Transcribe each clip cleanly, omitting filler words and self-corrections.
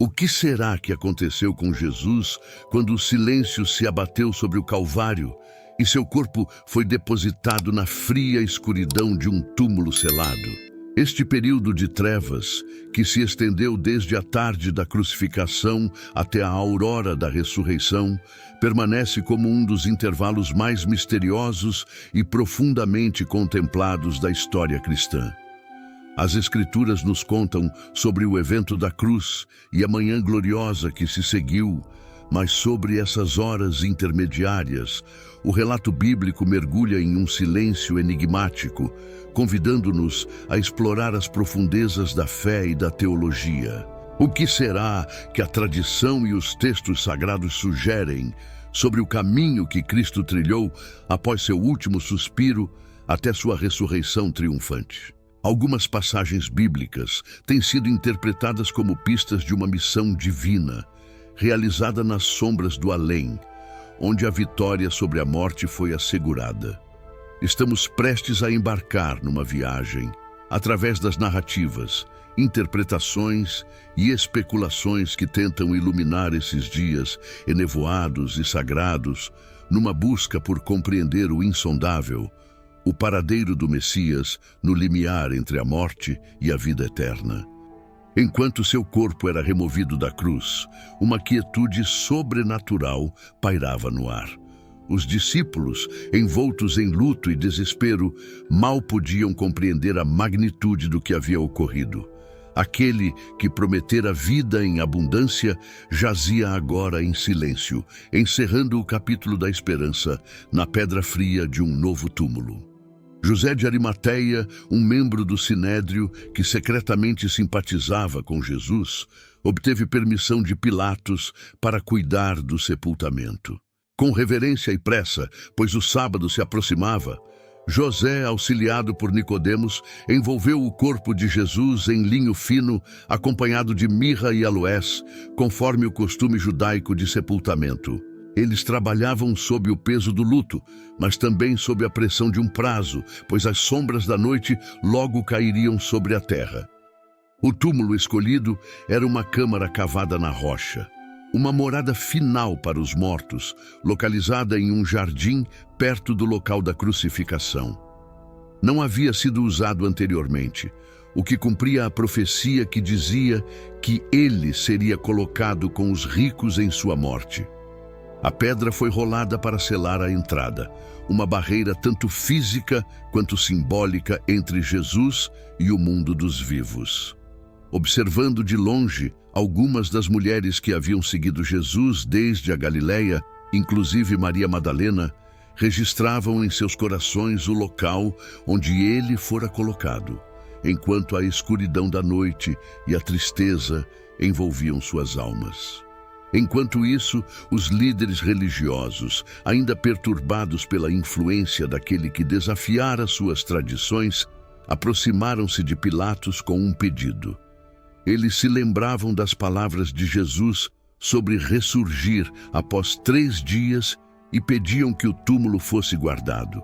O que será que aconteceu com Jesus quando o silêncio se abateu sobre o Calvário e seu corpo foi depositado na fria escuridão de um túmulo selado? Este período de trevas, que se estendeu desde a tarde da crucificação até a aurora da ressurreição, permanece como um dos intervalos mais misteriosos e profundamente contemplados da história cristã. As Escrituras nos contam sobre o evento da cruz e a manhã gloriosa que se seguiu, mas sobre essas horas intermediárias, o relato bíblico mergulha em um silêncio enigmático, convidando-nos a explorar as profundezas da fé e da teologia. O que será que a tradição e os textos sagrados sugerem sobre o caminho que Cristo trilhou após seu último suspiro até sua ressurreição triunfante? Algumas passagens bíblicas têm sido interpretadas como pistas de uma missão divina, realizada nas sombras do além, onde a vitória sobre a morte foi assegurada. Estamos prestes a embarcar numa viagem, através das narrativas, interpretações e especulações que tentam iluminar esses dias enevoados e sagrados, numa busca por compreender o insondável, o paradeiro do Messias no limiar entre a morte e a vida eterna. Enquanto seu corpo era removido da cruz, uma quietude sobrenatural pairava no ar. Os discípulos, envoltos em luto e desespero, mal podiam compreender a magnitude do que havia ocorrido. Aquele que prometera vida em abundância jazia agora em silêncio, encerrando o capítulo da esperança na pedra fria de um novo túmulo. José de Arimateia, um membro do Sinédrio que secretamente simpatizava com Jesus, obteve permissão de Pilatos para cuidar do sepultamento. Com reverência e pressa, pois o sábado se aproximava, José, auxiliado por Nicodemos, envolveu o corpo de Jesus em linho fino, acompanhado de mirra e aloés, conforme o costume judaico de sepultamento. Eles trabalhavam sob o peso do luto, mas também sob a pressão de um prazo, pois as sombras da noite logo cairiam sobre a terra. O túmulo escolhido era uma câmara cavada na rocha, uma morada final para os mortos, localizada em um jardim perto do local da crucificação. Não havia sido usado anteriormente, o que cumpria a profecia que dizia que ele seria colocado com os ricos em sua morte. A pedra foi rolada para selar a entrada, uma barreira tanto física quanto simbólica entre Jesus e o mundo dos vivos. Observando de longe, algumas das mulheres que haviam seguido Jesus desde a Galileia, inclusive Maria Madalena, registravam em seus corações o local onde ele fora colocado, enquanto a escuridão da noite e a tristeza envolviam suas almas. Enquanto isso, os líderes religiosos, ainda perturbados pela influência daquele que desafiara suas tradições, aproximaram-se de Pilatos com um pedido. Eles se lembravam das palavras de Jesus sobre ressurgir após 3 dias e pediam que o túmulo fosse guardado.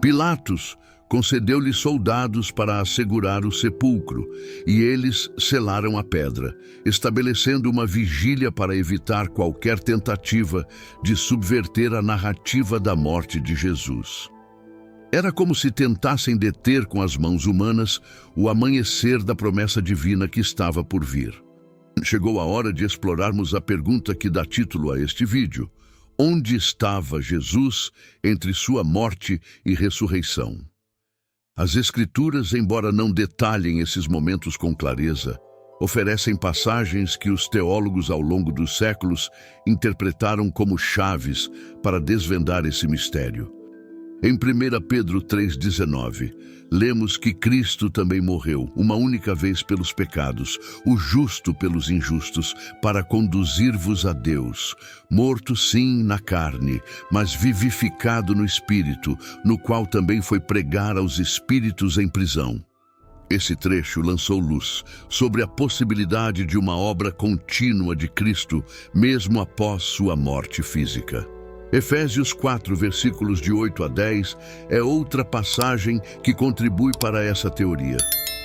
Pilatos concedeu-lhe soldados para assegurar o sepulcro, e eles selaram a pedra, estabelecendo uma vigília para evitar qualquer tentativa de subverter a narrativa da morte de Jesus. Era como se tentassem deter com as mãos humanas o amanhecer da promessa divina que estava por vir. Chegou a hora de explorarmos a pergunta que dá título a este vídeo: onde estava Jesus entre sua morte e ressurreição? As Escrituras, embora não detalhem esses momentos com clareza, oferecem passagens que os teólogos ao longo dos séculos interpretaram como chaves para desvendar esse mistério. Em 1 Pedro 3,19, lemos que Cristo também morreu, uma única vez pelos pecados, o justo pelos injustos, para conduzir-vos a Deus, morto sim na carne, mas vivificado no Espírito, no qual também foi pregar aos espíritos em prisão. Esse trecho lançou luz sobre a possibilidade de uma obra contínua de Cristo, mesmo após sua morte física. Efésios 4, versículos de 8 a 10, é outra passagem que contribui para essa teoria.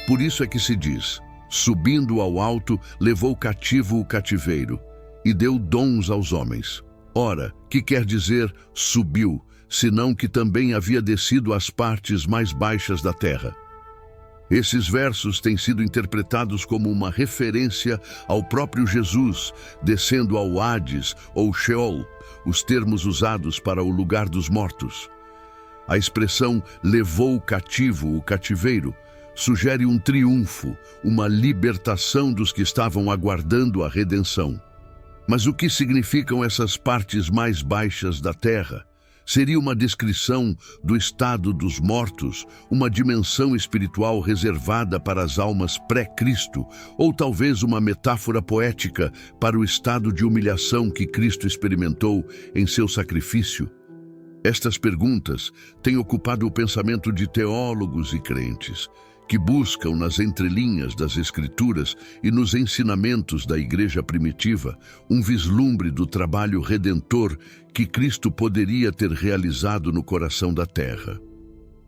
Por isso é que se diz: Subindo ao alto, levou cativo o cativeiro e deu dons aos homens. Ora, que quer dizer subiu, senão que também havia descido às partes mais baixas da terra? Esses versos têm sido interpretados como uma referência ao próprio Jesus, descendo ao Hades ou Sheol, os termos usados para o lugar dos mortos. A expressão levou cativo o cativeiro sugere um triunfo, uma libertação dos que estavam aguardando a redenção. Mas o que significam essas partes mais baixas da terra? Seria uma descrição do estado dos mortos, uma dimensão espiritual reservada para as almas pré-Cristo, ou talvez uma metáfora poética para o estado de humilhação que Cristo experimentou em seu sacrifício? Estas perguntas têm ocupado o pensamento de teólogos e crentes, que buscam nas entrelinhas das Escrituras e nos ensinamentos da Igreja primitiva um vislumbre do trabalho redentor que Cristo poderia ter realizado no coração da terra.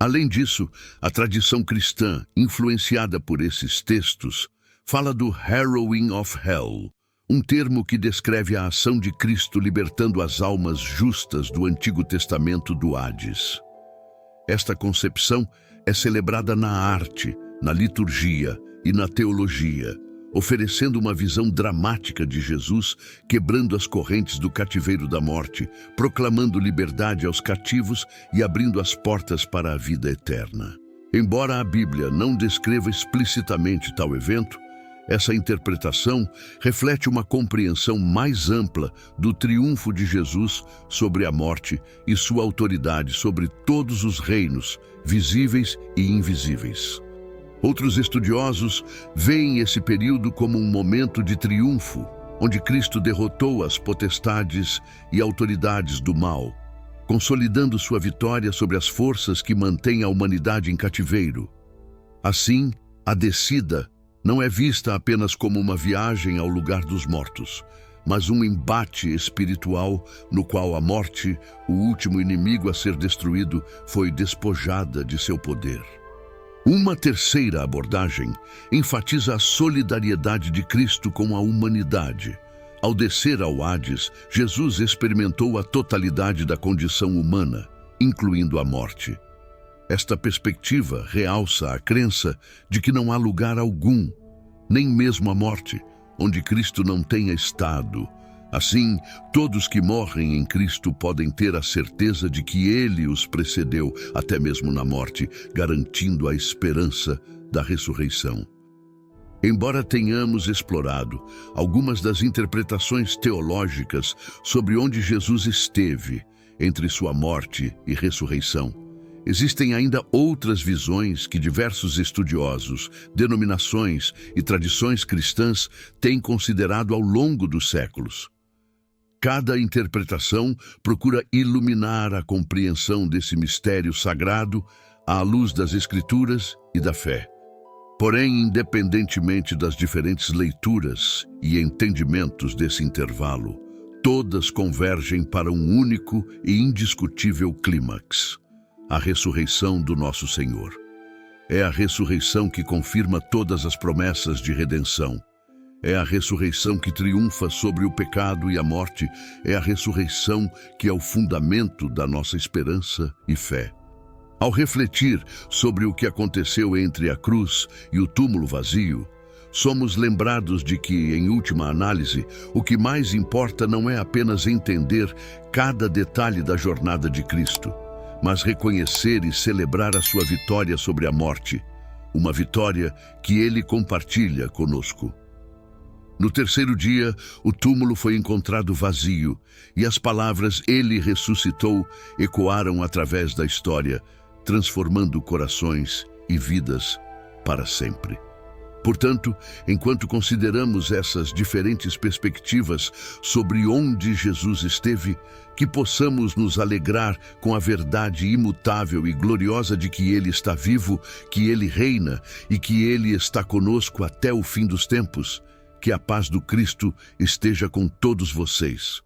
Além disso, a tradição cristã, influenciada por esses textos, fala do harrowing of hell, um termo que descreve a ação de Cristo libertando as almas justas do Antigo Testamento do Hades. Esta concepção é celebrada na arte, na liturgia e na teologia, oferecendo uma visão dramática de Jesus quebrando as correntes do cativeiro da morte, proclamando liberdade aos cativos e abrindo as portas para a vida eterna. Embora a Bíblia não descreva explicitamente tal evento, essa interpretação reflete uma compreensão mais ampla do triunfo de Jesus sobre a morte e sua autoridade sobre todos os reinos, visíveis e invisíveis. Outros estudiosos veem esse período como um momento de triunfo, onde Cristo derrotou as potestades e autoridades do mal, consolidando sua vitória sobre as forças que mantêm a humanidade em cativeiro. Assim, a descida não é vista apenas como uma viagem ao lugar dos mortos, mas um embate espiritual no qual a morte, o último inimigo a ser destruído, foi despojada de seu poder. Uma terceira abordagem enfatiza a solidariedade de Cristo com a humanidade. Ao descer ao Hades, Jesus experimentou a totalidade da condição humana, incluindo a morte. Esta perspectiva realça a crença de que não há lugar algum, nem mesmo a morte, onde Cristo não tenha estado. Assim, todos que morrem em Cristo podem ter a certeza de que Ele os precedeu, até mesmo na morte, garantindo a esperança da ressurreição. Embora tenhamos explorado algumas das interpretações teológicas sobre onde Jesus esteve entre sua morte e ressurreição, existem ainda outras visões que diversos estudiosos, denominações e tradições cristãs têm considerado ao longo dos séculos. Cada interpretação procura iluminar a compreensão desse mistério sagrado à luz das Escrituras e da fé. Porém, independentemente das diferentes leituras e entendimentos desse intervalo, todas convergem para um único e indiscutível clímax: a ressurreição do nosso Senhor. É a ressurreição que confirma todas as promessas de redenção. É a ressurreição que triunfa sobre o pecado e a morte. É a ressurreição que é o fundamento da nossa esperança e fé. Ao refletir sobre o que aconteceu entre a cruz e o túmulo vazio, somos lembrados de que, em última análise, o que mais importa não é apenas entender cada detalhe da jornada de Cristo, mas reconhecer e celebrar a sua vitória sobre a morte, uma vitória que Ele compartilha conosco. No terceiro dia, o túmulo foi encontrado vazio, e as palavras "Ele ressuscitou" ecoaram através da história, transformando corações e vidas para sempre. Portanto, enquanto consideramos essas diferentes perspectivas sobre onde Jesus esteve, que possamos nos alegrar com a verdade imutável e gloriosa de que Ele está vivo, que Ele reina e que Ele está conosco até o fim dos tempos. Que a paz do Cristo esteja com todos vocês.